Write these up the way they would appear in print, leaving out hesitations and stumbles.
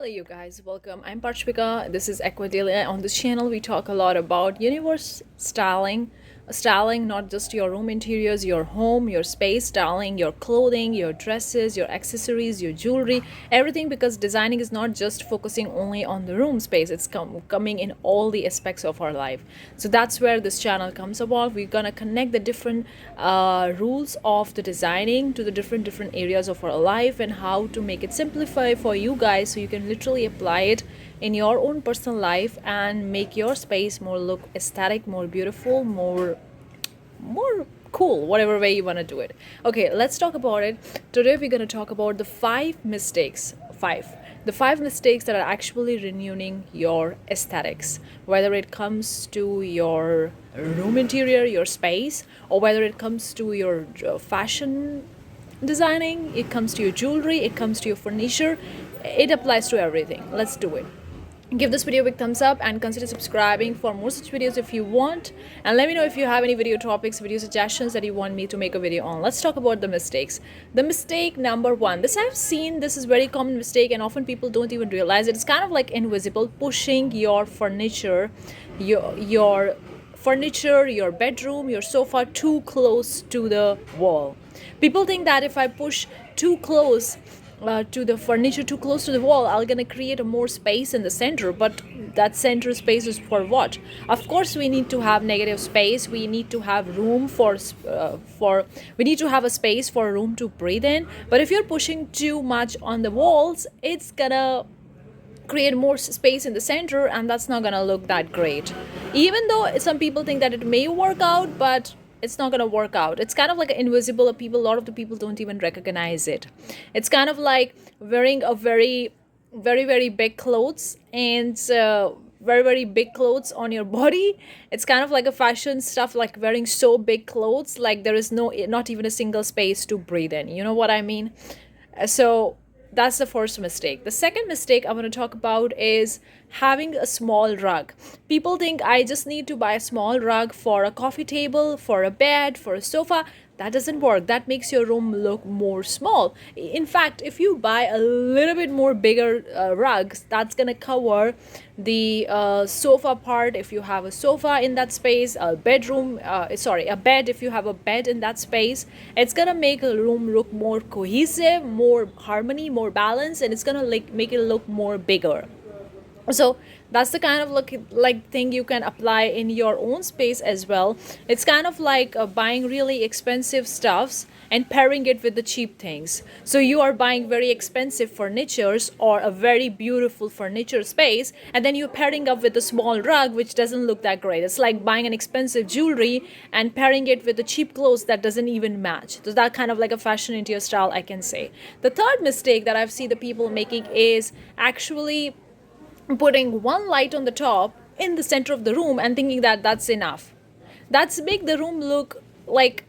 Hello, you guys. Welcome. I'm Parchvika. This is Aquadelia. On this channel, we talk a lot about universe styling not just your room interiors, your home, your space, styling your clothing, your dresses, your accessories, your jewelry, everything. Because designing is not just focusing only on the room space. It's coming in all the aspects of our life. So that's where this channel comes about. We're gonna connect the different rules of the designing to the different areas of our life and how to make it simplify for you guys so you can literally apply it in your own personal life and make your space more look aesthetic, more beautiful, more cool, whatever way you want to do it. Okay, let's talk about it. Today we're going to talk about the five mistakes that are actually ruining your aesthetics, whether it comes to your room interior, your space, or whether it comes to your fashion designing, it comes to your jewelry, it comes to your furniture. It applies to everything. Let's do it. Give this video a big thumbs up and consider subscribing for more such videos if you want, and let me know if you have any video topics, video suggestions that you want me to make a video on. Let's talk about the mistakes. The mistake number one, this I've seen, this is very common mistake and often people don't even realize it. It's kind of like invisible, pushing your furniture, your furniture, your bedroom, your sofa too close to the wall. People think that if I push too close to the furniture, too close to the wall, I'm gonna create a more space in the center. But that center space is for what? Of course, we need to have negative space. We need to have room for. We need to have a space for a room to breathe in. But if you're pushing too much on the walls, it's gonna create more space in the center, and that's not gonna look that great. Even though some people think that it may work out, but it's not gonna work out. It's kind of like invisible. A lot of the people don't even recognize it. It's kind of like wearing a very big clothes and very big clothes on your body. It's kind of like a fashion stuff, like wearing so big clothes, like there is not even a single space to breathe in. You know what I mean? So that's the first mistake. The second mistake I want to talk about is having a small rug. People think I just need to buy a small rug for a coffee table, for a bed, for a sofa. That doesn't work. That makes your room look more small. In fact, if you buy a little bit more bigger rugs, that's gonna cover the sofa part. If you have a sofa in that space, a bed, if you have a bed in that space, it's gonna make a room look more cohesive, more harmony, more balance, and it's gonna make it look more bigger. So that's the kind of like thing you can apply in your own space as well. It's kind of like buying really expensive stuffs and pairing it with the cheap things. So you are buying very expensive furnitures or a very beautiful furniture space, and then you're pairing up with a small rug which doesn't look that great. It's like buying an expensive jewelry and pairing it with the cheap clothes that doesn't even match. So that kind of like a fashion into your style, I can say. The third mistake that I've seen the people making is actually putting one light on the top in the center of the room and thinking that that's enough. That's make the room look like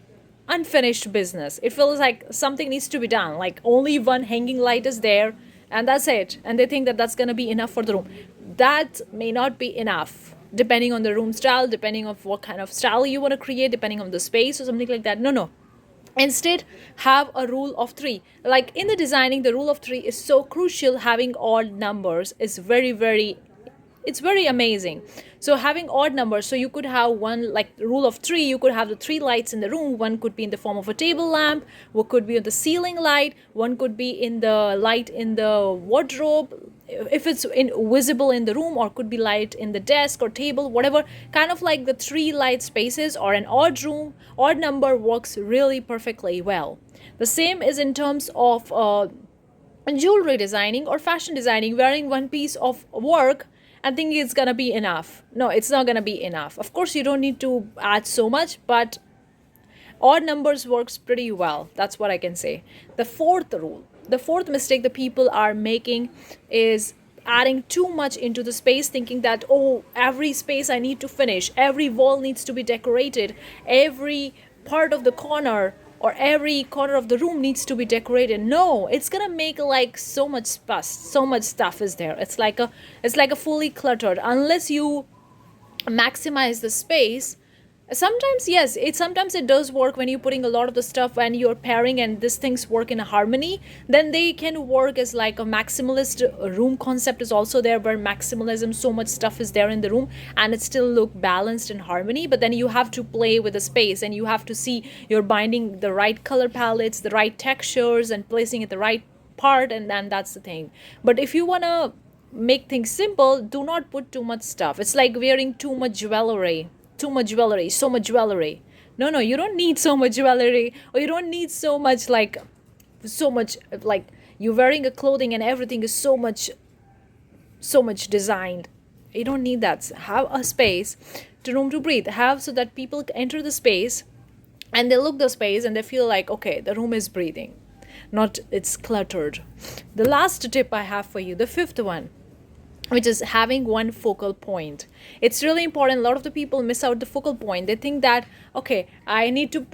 unfinished business. It feels like something needs to be done, like only one hanging light is there and that's it, and they think that that's going to be enough for the room. That may not be enough, depending on the room style, depending on what kind of style you want to create, depending on the space or something like that. No, instead have a rule of three. Like in the designing, the rule of three is so crucial. Having odd numbers is it's very amazing. So having odd numbers, so you could have one, like rule of three, you could have the three lights in the room. One could be in the form of a table lamp, one could be on the ceiling light, one could be in the light in the wardrobe if it's visible in the room, or could be light in the desk or table, whatever. Kind of like the three light spaces or an odd number works really perfectly well. The same is in terms of jewelry designing or fashion designing. Wearing one piece of work and thinking it's gonna be enough. No, it's not gonna be enough. Of course, you don't need to add so much, but odd numbers works pretty well. That's what I can say. The fourth mistake the people are making is adding too much into the space, thinking that, oh, every space I need to finish, every wall needs to be decorated, every part of the corner or every corner of the room needs to be decorated. No, it's gonna make like so much fuss, so much stuff is there. It's like a fully cluttered. Unless you maximize the space, Sometimes yes, sometimes it does work when you're putting a lot of the stuff and you're pairing and these things work in a harmony. Then they can work as like a maximalist room concept is also there, where maximalism, so much stuff is there in the room and it still look balanced in harmony. But then you have to play with the space and you have to see you're binding the right color palettes, the right textures, and placing it the right part, and then that's the thing. But if you want to make things simple, do not put too much stuff. It's like wearing too much jewelry, so much jewelry. No, no, you don't need so much jewelry, or you don't need so much like you're wearing a clothing and everything is so much designed. You don't need that. Have a space to room to breathe. Have so that people enter the space and they look the space and they feel like okay, the room is breathing, not it's cluttered. The last tip I have for you, the fifth one, which is having one focal point. It's really important. A lot of the people miss out the focal point. They think that okay, I need to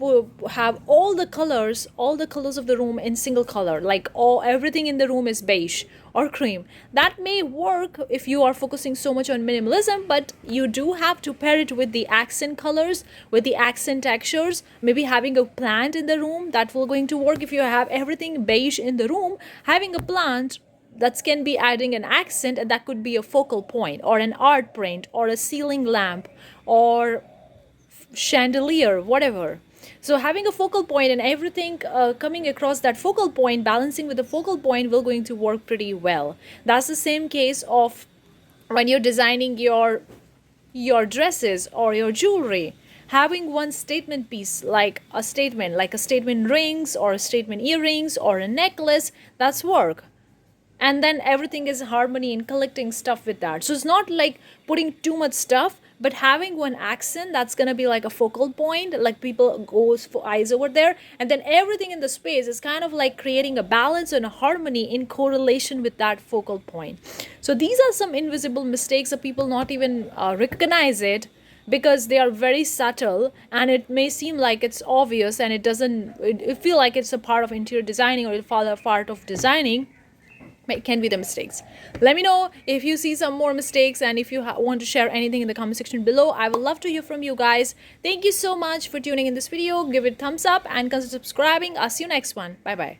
have all the colors of the room in single color, like all everything in the room is beige or cream. That may work if you are focusing so much on minimalism, but you do have to pair it with the accent colors, with the accent textures. Maybe having a plant in the room, that will going to work. If you have everything beige in the room, having a plant that can be adding an accent, and that could be a focal point, or an art print, or a ceiling lamp, or chandelier, whatever. So having a focal point and everything coming across that focal point, balancing with the focal point, will going to work pretty well. That's the same case of when you're designing your dresses or your jewelry. Having one statement piece, like a statement rings or a statement earrings or a necklace, that's work. And then everything is harmony in collecting stuff with that. So it's not like putting too much stuff, but having one accent that's going to be like a focal point, like people goes for eyes over there, and then everything in the space is kind of like creating a balance and a harmony in correlation with that focal point. So these are some invisible mistakes that people not even recognize it, because they are very subtle and it may seem like it's obvious, and it feel like it's a part of interior designing, or it's a part of designing. It can be the mistakes. Let me know if you see some more mistakes, and if you want to share anything in the comment section below. I would love to hear from you guys. Thank you so much for tuning in this video. Give it a thumbs up and consider subscribing. I'll see you next one. Bye bye.